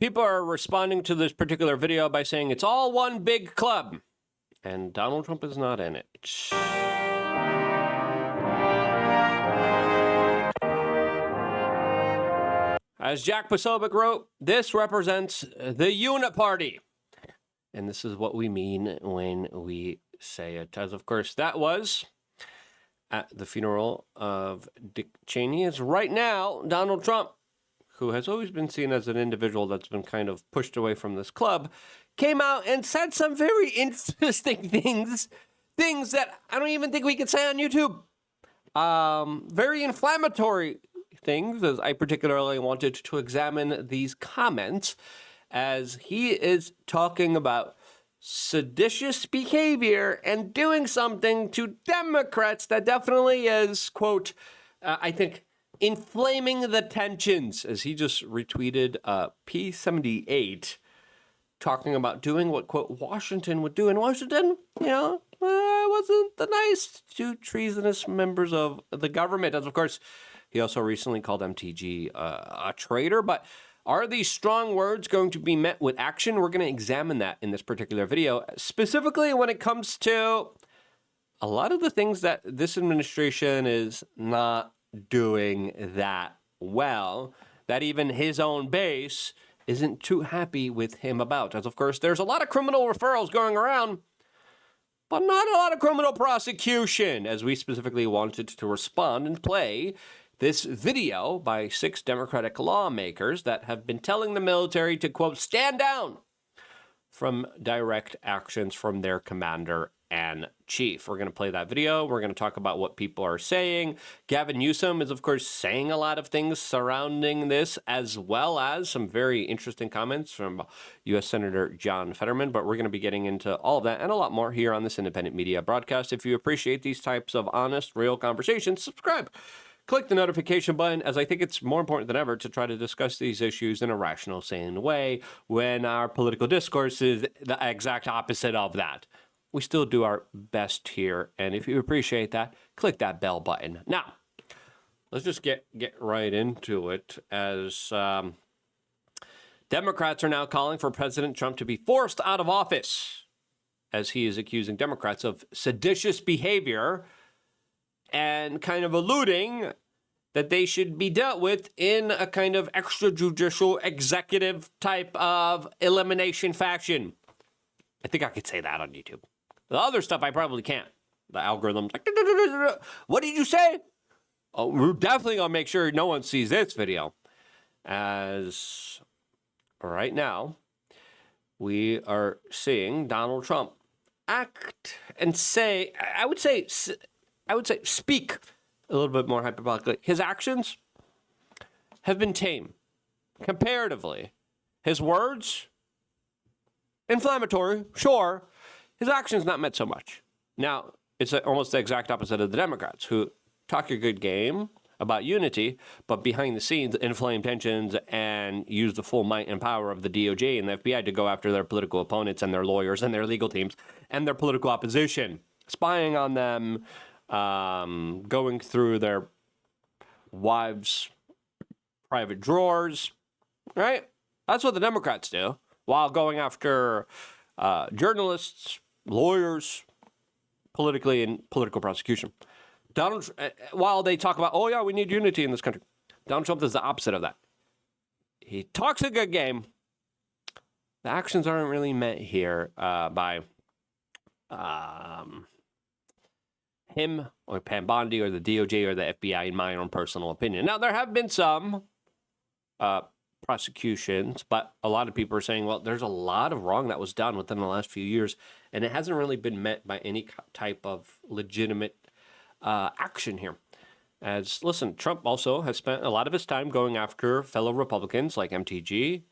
People are responding to this particular video by saying it's all one big club, and Donald Trump is not in it. As Jack Posobiec wrote, this represents the unit party. And this is what we mean when we say it. As, of course, that was at the funeral of Dick Cheney. Is right now Donald Trump, who has always been seen as an individual that's been kind of pushed away from this club, came out and said some very interesting things that I don't even think we could say on YouTube. Very inflammatory things, as I particularly wanted to examine these comments, as he is talking about seditious behavior and doing something to Democrats that definitely is, quote, I think, inflaming the tensions, as he just retweeted P78 talking about doing what, quote, Washington would do. And Washington, wasn't the nice to treasonous members of the government. As, of course, he also recently called MTG a traitor. But are these strong words going to be met with action? We're going to examine that in this particular video, specifically when it comes to a lot of the things that this administration is not doing that well, that even his own base isn't too happy with him about. As, of course, there's a lot of criminal referrals going around, but not a lot of criminal prosecution, as we specifically wanted to respond and play this video by 6 Democratic lawmakers that have been telling the military to, quote, stand down from direct actions from their commander and chief. We're going to play that video. We're going to talk about what people are saying. Gavin Newsom is, of course, saying a lot of things surrounding this, as well as some very interesting comments from U.S. Senator John Fetterman. But we're going to be getting into all of that and a lot more here on this independent media broadcast. If you appreciate these types of honest, real conversations, subscribe. Click the notification button, as I think it's more important than ever to try to discuss these issues in a rational, sane way when our political discourse is the exact opposite of that. We still do our best here, and if you appreciate that, click that bell button. Now, let's just get right into it, as Democrats are now calling for President Trump to be forced out of office, as he is accusing Democrats of seditious behavior and kind of alluding that they should be dealt with in a kind of extrajudicial executive type of elimination fashion. I think I could say that on YouTube. The other stuff I probably can't. The algorithms, like, what did you say? Oh, we're definitely going to make sure no one sees this video. As right now, we are seeing Donald Trump act and say, I would say speak a little bit more hyperbolically. His actions have been tame, comparatively. His words, inflammatory, sure. His actions not met so much. Now, it's almost the exact opposite of the Democrats, who talk a good game about unity, but behind the scenes inflame tensions and use the full might and power of the DOJ and the FBI to go after their political opponents and their lawyers and their legal teams and their political opposition, spying on them, going through their wives' private drawers, right? That's what the Democrats do, while going after journalists, lawyers, politically and political prosecution. While they talk about, oh yeah, we need unity in this country, Donald Trump is the opposite of that. He talks a good game. The actions aren't really met here by him or Pam Bondi or the DOJ or the FBI, in my own personal opinion. Now, there have been some prosecutions, but a lot of people are saying, well, there's a lot of wrong that was done within the last few years, and it hasn't really been met by any type of legitimate action here. As, listen, Trump also has spent a lot of his time going after fellow Republicans like MTG,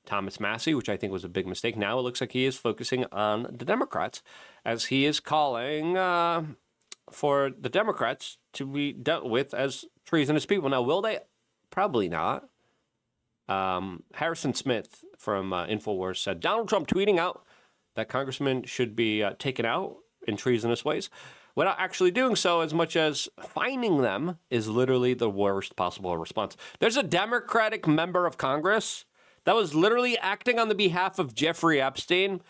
Thomas Massie, which I think was a big mistake. Now it looks like he is focusing on the Democrats, as he is calling for the Democrats to be dealt with as treasonous people. Now, will they? Probably not. Harrison Smith from InfoWars said, Donald Trump tweeting out that congressmen should be taken out in treasonous ways without actually doing so, as much as fining them, is literally the worst possible response. There's a Democratic member of Congress That was literally acting on the behalf of Jeffrey Epstein,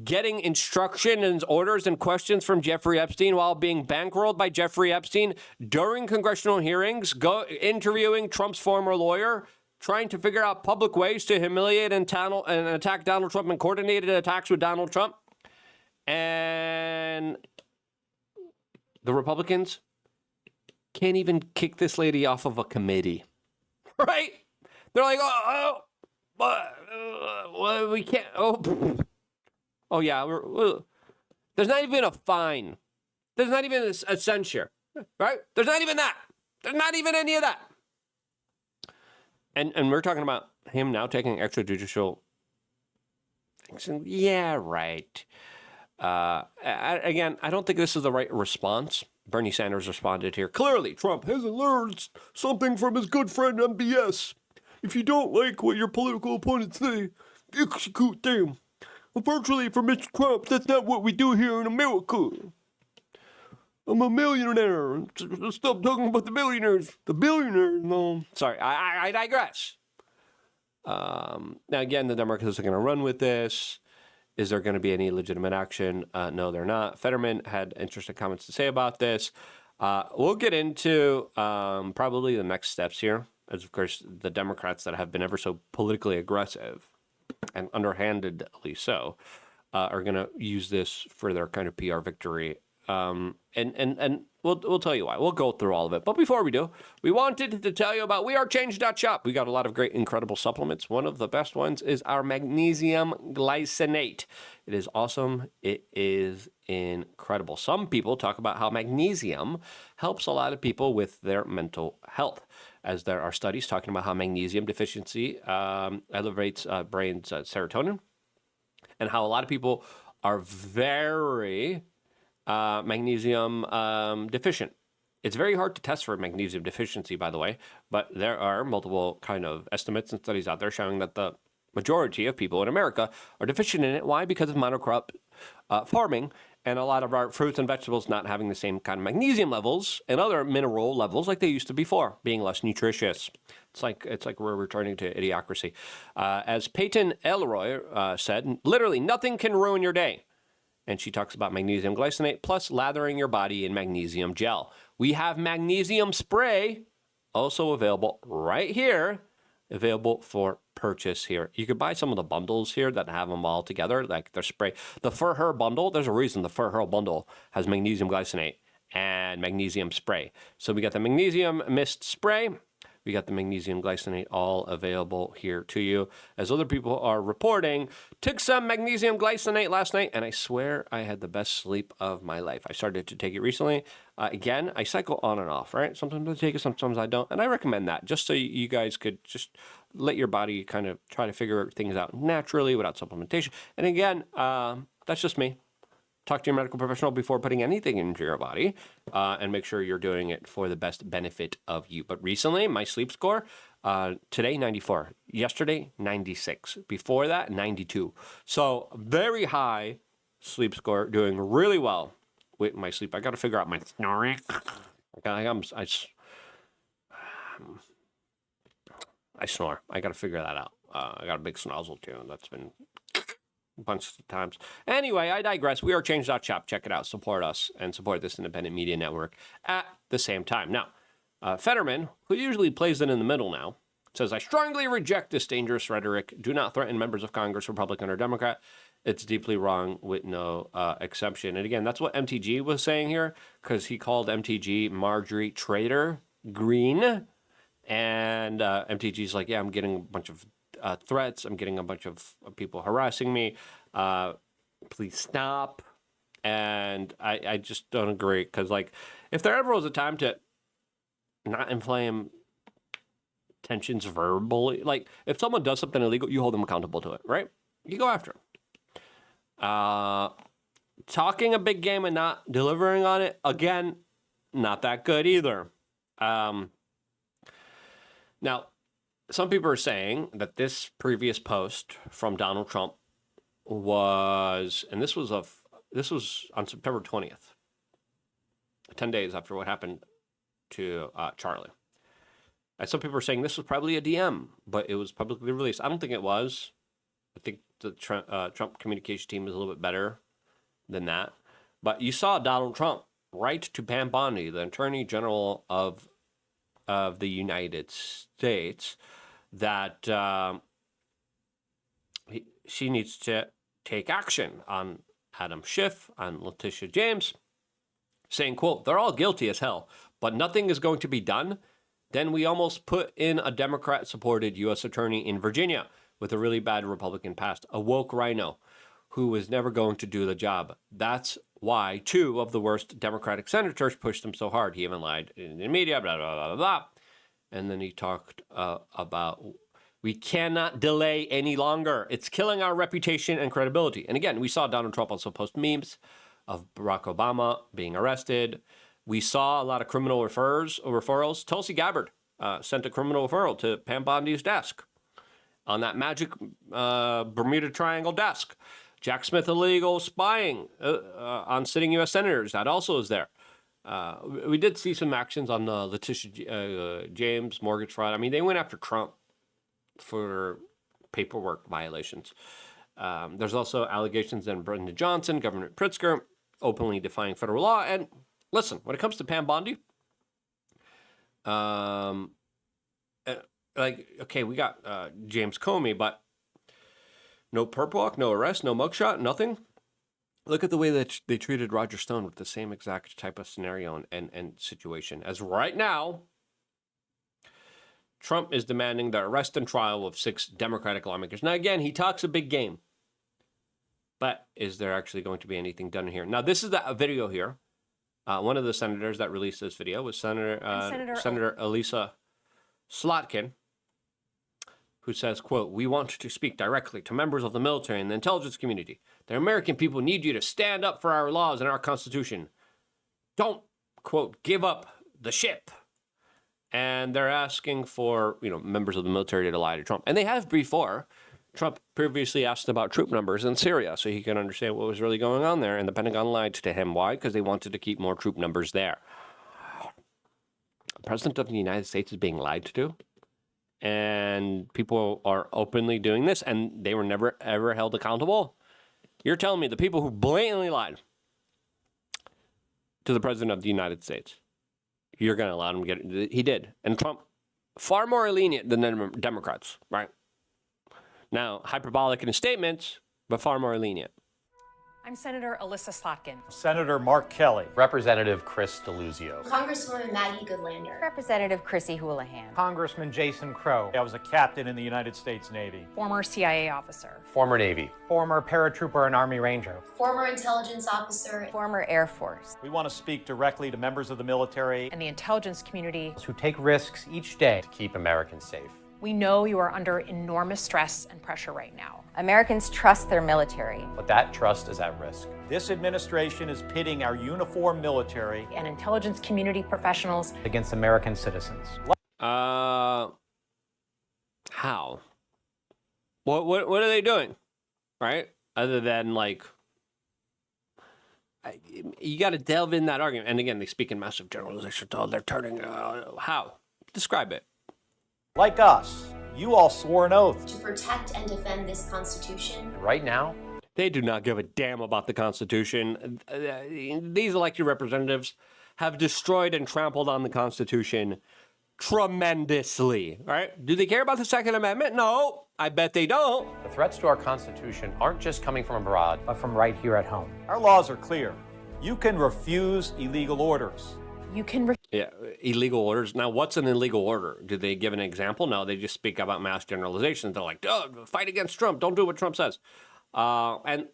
getting instruction and orders and questions from Jeffrey Epstein while being bankrolled by Jeffrey Epstein during congressional hearings, interviewing Trump's former lawyer, trying to figure out public ways to humiliate and attack Donald Trump, and coordinated attacks with Donald Trump. And the Republicans can't even kick this lady off of a committee, right? They're like, we can't. Oh yeah, there's not even a fine. There's not even a censure, right? There's not even that. There's not even any of that. And we're talking about him now taking extrajudicial action. Yeah, right. Again, I don't think this is the right response. Bernie Sanders responded here. Clearly, Trump hasn't learned something from his good friend MBS. If you don't like what your political opponents say, execute them. Unfortunately for Mr. Trump, that's not what we do here in America. I'm a millionaire. Stop talking about the billionaires. The billionaires, no. Sorry, I digress. Now, again, the Democrats are going to run with this. Is there going to be any legitimate action? No, they're not. Fetterman had interesting comments to say about this. We'll get into probably the next steps here, as, of course, the Democrats that have been ever so politically aggressive and underhandedly so are going to use this for their kind of PR victory. And we'll tell you why. We'll go through all of it. But before we do, we wanted to tell you about wearechange.shop. We got a lot of great, incredible supplements. One of the best ones is our magnesium glycinate. It is awesome. It is incredible. Some people talk about how magnesium helps a lot of people with their mental health, as there are studies talking about how magnesium deficiency elevates brain's serotonin, and how a lot of people are very magnesium deficient. It's very hard to test for magnesium deficiency, by the way, but there are multiple kind of estimates and studies out there showing that the majority of people in America are deficient in it. Why? Because of monocrop farming and a lot of our fruits and vegetables not having the same kind of magnesium levels and other mineral levels like they used to before, being less nutritious. It's like we're returning to idiocracy. As Peyton Elroy said, literally nothing can ruin your day. And she talks about magnesium glycinate plus lathering your body in magnesium gel. We have magnesium spray also available right here, available for purchase here. You could buy some of the bundles here that have them all together, like their spray. The For Her bundle, there's a reason the For Her bundle has magnesium glycinate and magnesium spray. So we got the magnesium mist spray. We got the magnesium glycinate all available here to you. As other people are reporting, took some magnesium glycinate last night, and I swear I had the best sleep of my life. I started to take it recently. Again, I cycle on and off, right? Sometimes I take it, sometimes I don't. And I recommend that just so you guys could just let your body kind of try to figure things out naturally without supplementation. And again, that's just me. Talk to your medical professional before putting anything into your body and make sure you're doing it for the best benefit of you. But recently, my sleep score, today, 94. Yesterday, 96. Before that, 92. So very high sleep score, doing really well with my sleep. I got to figure out my snoring. I snore. I got to figure that out. I got a big snozzle too, and that's been a bunch of times. Anyway, I digress. We are change.shop. Check it out. Support us and support this independent media network at the same time. Now, Fetterman, who usually plays it in the middle now, says, I strongly reject this dangerous rhetoric. Do not threaten members of Congress, Republican or Democrat. It's deeply wrong with no exception. And again, that's what MTG was saying here, because he called MTG Marjorie Trader Green. And MTG's like, yeah, I'm getting a bunch of threats. I'm getting a bunch of people harassing me. Please stop. And I just don't agree, because like, if there ever was a time to not inflame tensions verbally, like if someone does something illegal, you hold them accountable to it, right? You go after them. Talking a big game and not delivering on it, again, not that good either. Now, some people are saying that this previous post from Donald Trump was, and this was on September 20th, 10 days after what happened to Charlie. Some people are saying this was probably a DM, but it was publicly released. I don't think it was. I think the Trump communication team is a little bit better than that. But you saw Donald Trump write to Pam Bondi, the Attorney General of the United States, that she needs to take action on Adam Schiff, on Letitia James, saying, quote, they're all guilty as hell, but nothing is going to be done. Then we almost put in a Democrat-supported U.S. attorney in Virginia with a really bad Republican past, a woke rhino who was never going to do the job. That's why 2 of the worst Democratic senators pushed him so hard. He even lied in the media, blah, blah, blah, blah, blah. And then he talked about we cannot delay any longer. It's killing our reputation and credibility. And again, we saw Donald Trump also post memes of Barack Obama being arrested. We saw a lot of criminal referrals. Tulsi Gabbard sent a criminal referral to Pam Bondi's desk on that magic Bermuda Triangle desk. Jack Smith illegal spying on sitting U.S. senators. That also is there. We did see some actions on Letitia James, mortgage fraud. I mean, they went after Trump for paperwork violations. There's also allegations in Brendan Johnson, Governor Pritzker, openly defying federal law. And listen, when it comes to Pam Bondi, okay, we got James Comey, but no perp walk, no arrest, no mugshot, nothing. Look at the way that they treated Roger Stone with the same exact type of scenario and situation. As right now, Trump is demanding the arrest and trial of 6 Democratic lawmakers. Now, again, he talks a big game. But is there actually going to be anything done here? Now, this is a video here. One of the senators that released this video was Senator Elisa Slotkin, who says, quote, we want to speak directly to members of the military and the intelligence community. The American people need you to stand up for our laws and our Constitution. Don't, quote, give up the ship. And they're asking for, members of the military to lie to Trump. And they have before. Trump previously asked about troop numbers in Syria so he can understand what was really going on there. And the Pentagon lied to him. Why? Because they wanted to keep more troop numbers there. The President of the United States is being lied to. And people are openly doing this, and they were never, ever held accountable. You're telling me the people who blatantly lied to the President of the United States, you're going to allow him to get it? He did. And Trump, far more lenient than the Democrats, right? Now, hyperbolic in his statements, but far more lenient. I'm Senator Elisa Slotkin. Senator Mark Kelly. Representative Chris Deluzio. Congresswoman Maggie Goodlander. Representative Chrissy Houlihan. Congressman Jason Crow. I was a captain in the United States Navy. Former CIA officer. Former Navy. Former paratrooper and Army Ranger. Former intelligence officer. Former Air Force. We want to speak directly to members of the military and the intelligence community who take risks each day to keep Americans safe. We know you are under enormous stress and pressure right now. Americans trust their military. But that trust is at risk. This administration is pitting our uniformed military and intelligence community professionals against American citizens. How? What are they doing? Right? Other than you got to delve in that argument. And again, they speak in massive generalizations. Oh, they're turning. How? Describe it. Like us, you all swore an oath to protect and defend this Constitution. Right now, they do not give a damn about the Constitution. These elected representatives have destroyed and trampled on the Constitution tremendously, right? Do they care about the Second Amendment? No, I bet they don't. The threats to our Constitution aren't just coming from abroad, but from right here at home. Our laws are clear. You can refuse illegal orders. You can illegal orders. Now, what's an illegal order? Do they give an example? No, they just speak about mass generalizations. They're like, fight against Trump. Don't do what Trump says. And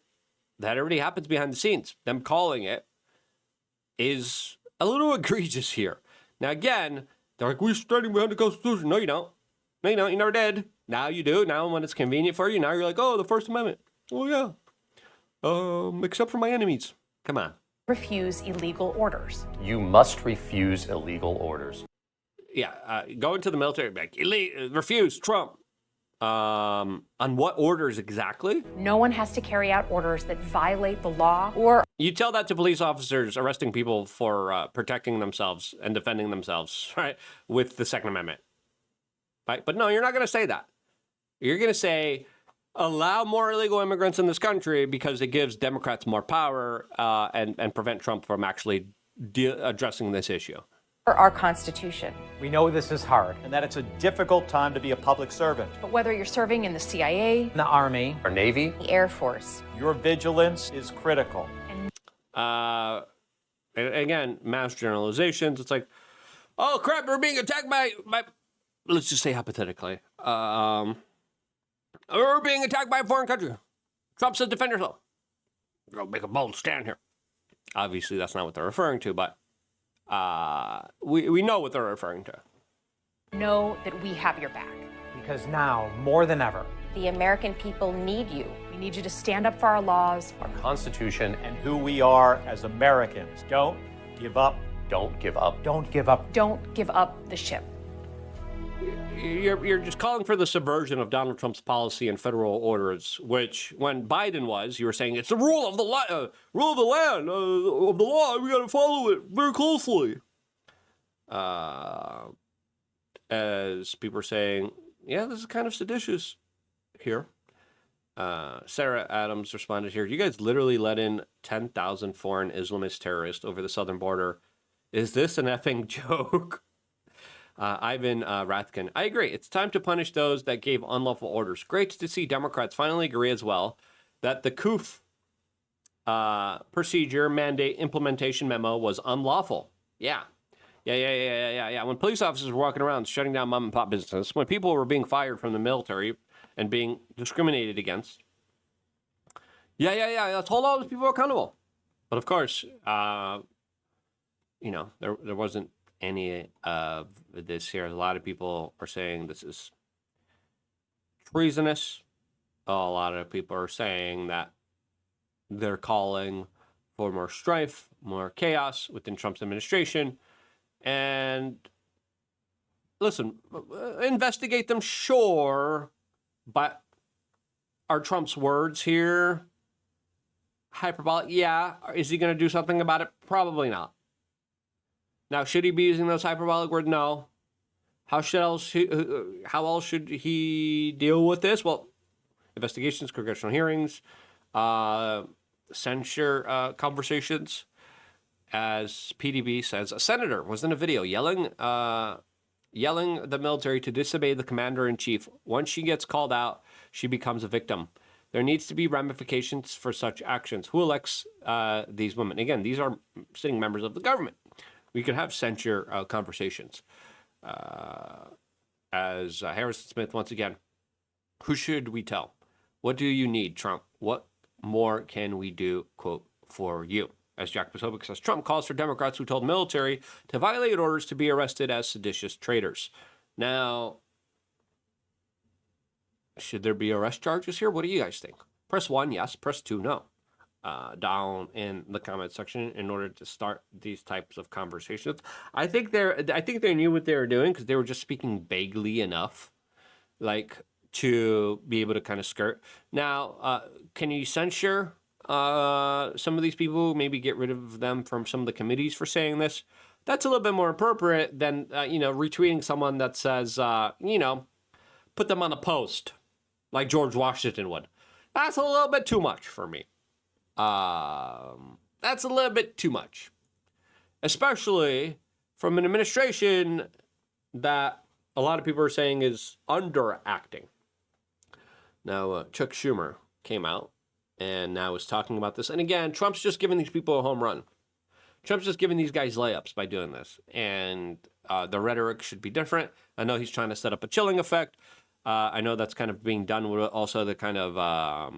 that already happens behind the scenes. Them calling it is a little egregious here. Now, again, they're like, we're standing behind the Constitution. No, you don't. No, you don't. You never did. Now you do. Now when it's convenient for you, now you're like, oh, the First Amendment. Oh, yeah. Except for my enemies. Come on. Refuse illegal orders. You must refuse illegal orders. Yeah, go into the military, like, refuse Trump. On what orders exactly? No one has to carry out orders that violate the law or... You tell that to police officers arresting people for protecting themselves and defending themselves, right, with the Second Amendment. right? But no, you're not going to say that. You're going to say, allow more illegal immigrants in this country because it gives Democrats more power and prevent Trump from actually addressing this issue. For our Constitution. We know this is hard. And that it's a difficult time to be a public servant. But whether you're serving in the CIA, The Army. Our Navy. The Air Force. Your vigilance is critical. Again, mass generalizations. It's like, oh crap, we're being attacked by let's just say hypothetically, we're being attacked by a foreign country. Trump says defend yourself. Go make a bold stand here. Obviously, that's not what they're referring to, but we know what they're referring to. know that we have your back. Because now, more than ever, The American people need you. We need you to stand up for our laws. Our Constitution. And who we are as Americans. Don't give up. Don't give up. don't give up. Don't give up the ship. You're just calling for the subversion of Donald Trump's policy and federal orders, which, when Biden was, you were saying it's the rule of the land, of the law. We got to follow it very closely. As people are saying, yeah, this is kind of seditious here. Sarah Adams responded here. You guys literally let in 10,000 foreign Islamist terrorists over the southern border. Is this an effing joke? Ivan Rathkin. I agree. It's time to punish those that gave unlawful orders. Great to see Democrats finally agree as well that the COOF procedure mandate implementation memo was unlawful. Yeah. When police officers were walking around shutting down mom and pop business, when people were being fired from the military and being discriminated against. Let's hold all those people accountable. But of course, there wasn't any of this here. A lot of people are saying this is treasonous. A lot of people are saying that they're calling for more strife, more chaos within Trump's administration. And listen, investigate them, sure, but are Trump's words here hyperbolic? Yeah. Is he going to do something about it? Probably not. Now, should he be using those hyperbolic words? No. How else should he deal with this? Well, investigations, congressional hearings, censure conversations. As PDB says, a senator was in a video yelling the military to disobey the commander-in-chief. Once she gets called out, she becomes a victim. There needs to be ramifications for such actions. Who elects these women? Again, these are sitting members of the government. We could have censure conversations. As Harrison Smith, once again, who should we tell? What do you need, Trump? What more can we do, quote, for you? As Jack Posobiec says, Trump calls for Democrats who told military to violate orders to be arrested as seditious traitors. Now, should there be arrest charges here? What do you guys think? Press 1, yes. Press 2, no. Down in the comment section in order to start these types of conversations. I think they knew what they were doing because they were just speaking vaguely enough, like to be able to kind of skirt. Now, can you censure some of these people? Maybe get rid of them from some of the committees for saying this. That's a little bit more appropriate than retweeting someone that says put them on a post like George Washington would. That's a little bit too much for me. That's a little bit too much, especially from an administration that a lot of people are saying is underacting. Now, Chuck Schumer came out and now is talking about this. And again, Trump's just giving these people a home run. Trump's just giving these guys layups by doing this. And the rhetoric should be different. I know he's trying to set up a chilling effect. I know that's kind of being done with also the kind of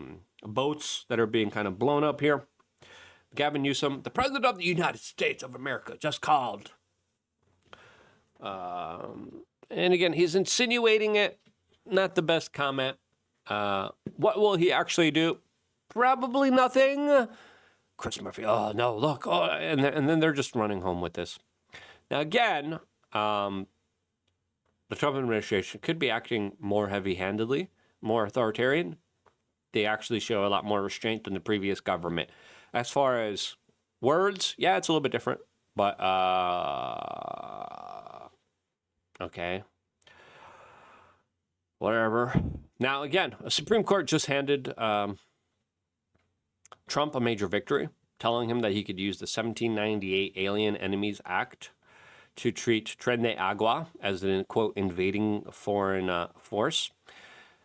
boats that are being kind of blown up here. Gavin Newsom, the president of the United States of America, just called. And again, he's insinuating it. Not the best comment. What will he actually do? Probably nothing. Chris Murphy, oh, no, look. Oh, and then they're just running home with this. Now, again, the Trump administration could be acting more heavy-handedly, more authoritarian. They actually show a lot more restraint than the previous government. As far as words, yeah, it's a little bit different. But, okay. whatever. Now, again, a Supreme Court just handed Trump a major victory, telling him that he could use the 1798 Alien Enemies Act to treat Tren de Agua as an, quote, invading foreign force,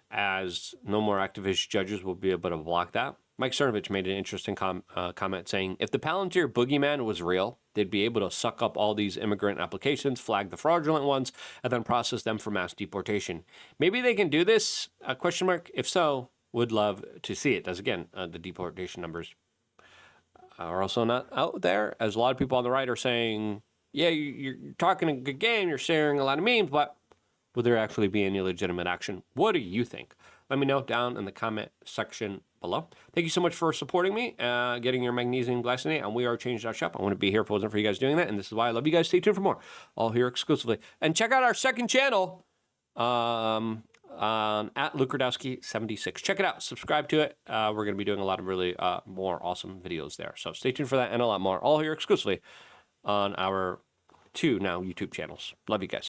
as no more activist judges will be able to block that. Mike Cernovich made an interesting comment saying, if the Palantir boogeyman was real, they'd be able to suck up all these immigrant applications, flag the fraudulent ones, and then process them for mass deportation. Maybe they can do this? Question mark. If so, would love to see it. As again, the deportation numbers are also not out there, as a lot of people on the right are saying, yeah, you're talking a good game, you're sharing a lot of memes, but will there actually be any legitimate action? What do you think? Let me know down in the comment section below. Thank you so much for supporting me, getting your magnesium glycinate on wearechange.shop. I want to be here for you guys doing that, and this is why I love you guys. Stay tuned for more, all here exclusively. And check out our second channel at Lukardowski76. Check it out. Subscribe to it. We're going to be doing a lot of really more awesome videos there. So stay tuned for that and a lot more, all here exclusively on our 2 now YouTube channels. Love you guys.